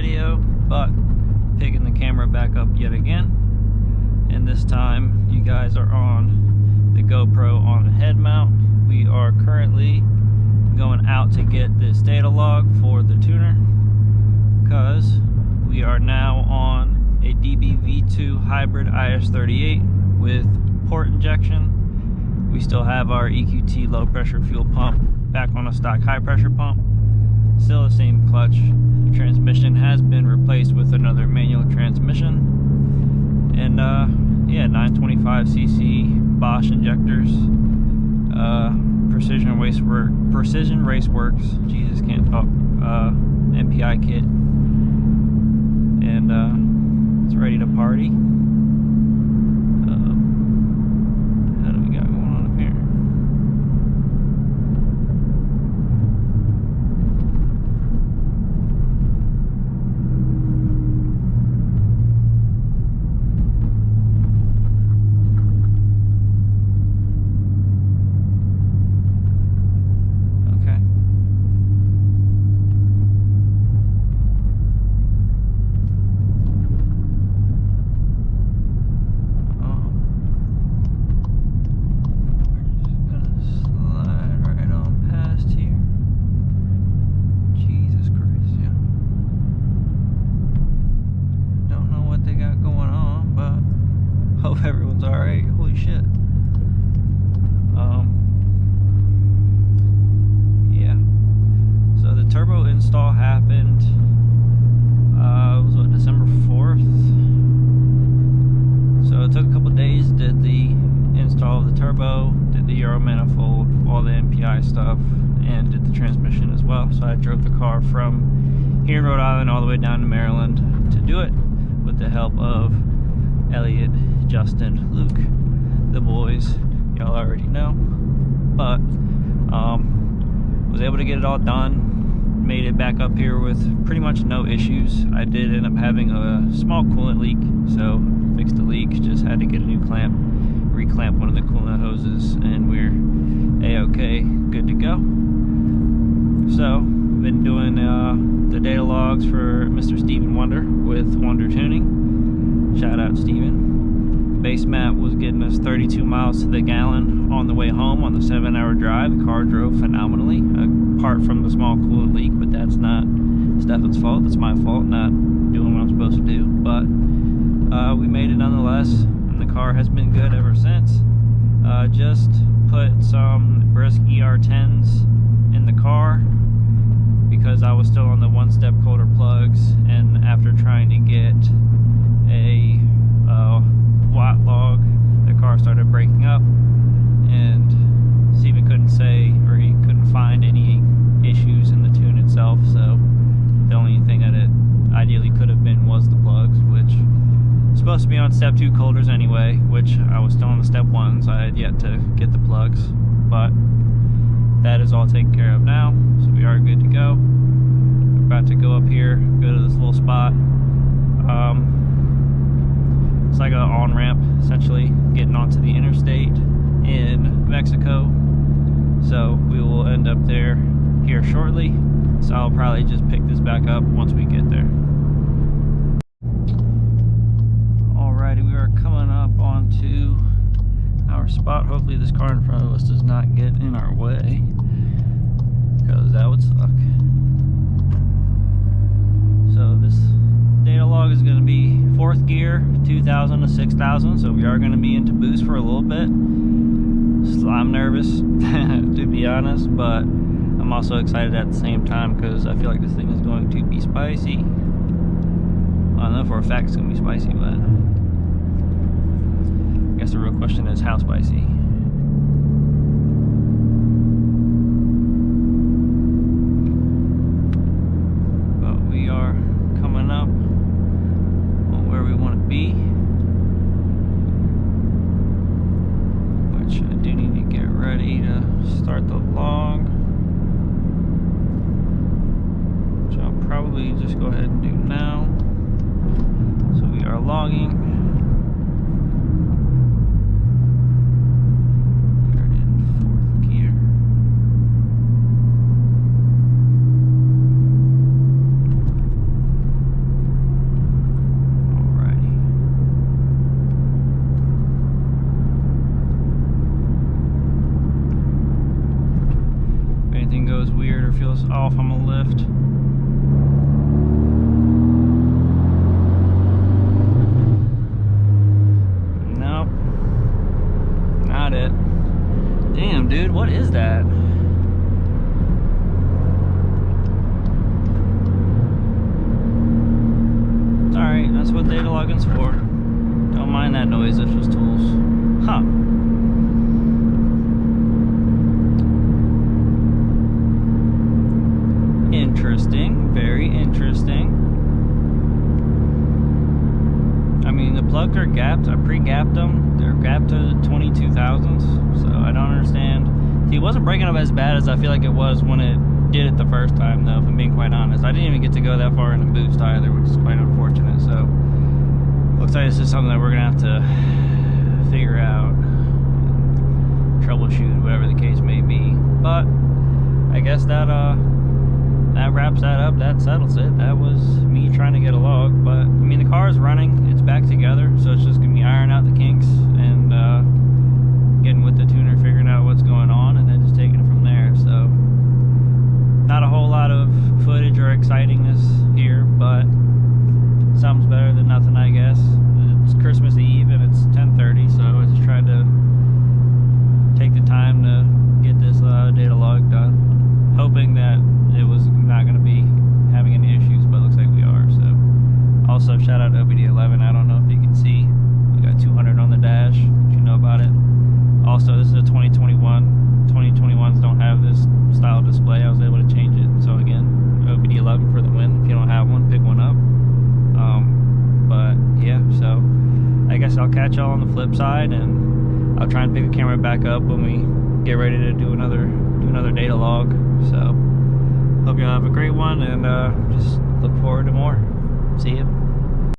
video, but picking the camera back up yet again. And this time you guys are on the GoPro on the head mount. We are currently going out to get this data log for the tuner, because we are now on a DBV2 hybrid IS38 with port injection. We still have our EQT low pressure fuel pump back on a stock high pressure pump. Still the same clutch. Transmission has been replaced with another manual transmission. And yeah, 925cc Bosch injectors. Precision Race Works. Jesus, can't talk. MPI kit. And it's ready to party. How do we got going on up here? Everyone's all right. Holy shit. Yeah. So the turbo install happened. Was what, December 4th? So it took a couple days. Did the install of the turbo, did the Euro manifold, all the MPI stuff, and did the transmission as well. So I drove the car from here in Rhode Island all the way down to Maryland to do it with the help of Elliot, Justin, Luke, the boys, y'all already know. But was able to get it all done, made it back up here with pretty much no issues. I did end up having a small coolant leak, so fixed the leak, just had to get a new clamp, reclamp one of the coolant hoses, and we're a-okay, good to go. So we've been doing the data logs for Mr. Steven Wonder with Wonder Tuning. Shout out Steven. Base map was getting us 32 miles to the gallon on the way home on the 7-hour drive. The car drove phenomenally, apart from the small coolant leak, but that's not Stefan's fault. That's my fault, not doing what I'm supposed to do. But we made it nonetheless, and the car has been good ever since. Just put some Brisk ER10s in the car because I was still on the one-step coulter plugs, and after trying to get a watt log, the car started breaking up, and Steven couldn't say, or he couldn't find any issues in the tune itself, so the only thing that it ideally could have been was the plugs, which was supposed to be on step 2 coulters anyway, which I was still on the step 1s. I had yet to get the plugs, but that is all taken care of now, so we are good to go. We're about to go up here, go to this little spot. It's like an on-ramp, essentially, getting onto the interstate in Mexico. So we will end up there here shortly. So I'll probably just pick this back up once we get there. Alrighty, we are coming up onto our spot. Hopefully this car in front of us does not get in our way, because that would suck. So this data log is going to be 4th gear, 2,000 to 6,000, so we are going to be into boost for a little bit. I'm nervous to be honest, but I'm also excited at the same time because I feel like this thing is going to be spicy. I don't know for a fact it's going to be spicy, but I guess the real question is how spicy. But we are coming up where we want to be, which I do need to get ready to start the log, which I'll probably just go ahead and do now. So we are logging. That's what data logging's for. Don't mind that noise, it's just tools. Huh. Interesting, very interesting. I mean, the plugs are gapped. I pre-gapped them. They're gapped to 22 thousandths, so I don't understand. See, it wasn't breaking up as bad as I feel like it was when it did it the first time, though, if I'm being quite honest. I didn't even get to go that far in the boost either, which is quite unfortunate. So, looks like this is something that we're gonna have to figure out, troubleshoot, whatever the case may be. But I guess that wraps that up. That settles it. That was me trying to get a log, but I mean, the car is running. It's back together, so it's just gonna be ironing out the kinks and getting with the tuner, figuring out what's going on, and then just taking it from there. So, not a whole lot of footage or excitingness here, but something's better than nothing, I guess. It's Christmas Eve and it's 10:30, so I just tried to take the time to get this data log done, hoping that it was not going to be having any issues, but it looks like we are. So, also shout out to OBD11. I don't know if you can see, we got 200 on the dash, if you know about it. Also, this is a 2021. 2021s don't have this style display. I was able to change it. So again, OBD11 for the win. If you don't have one, pick one up. But yeah, so I guess I'll catch y'all on the flip side, and I'll try and pick the camera back up when we get ready to do another data log. So hope y'all have a great one, and just look forward to more. See ya.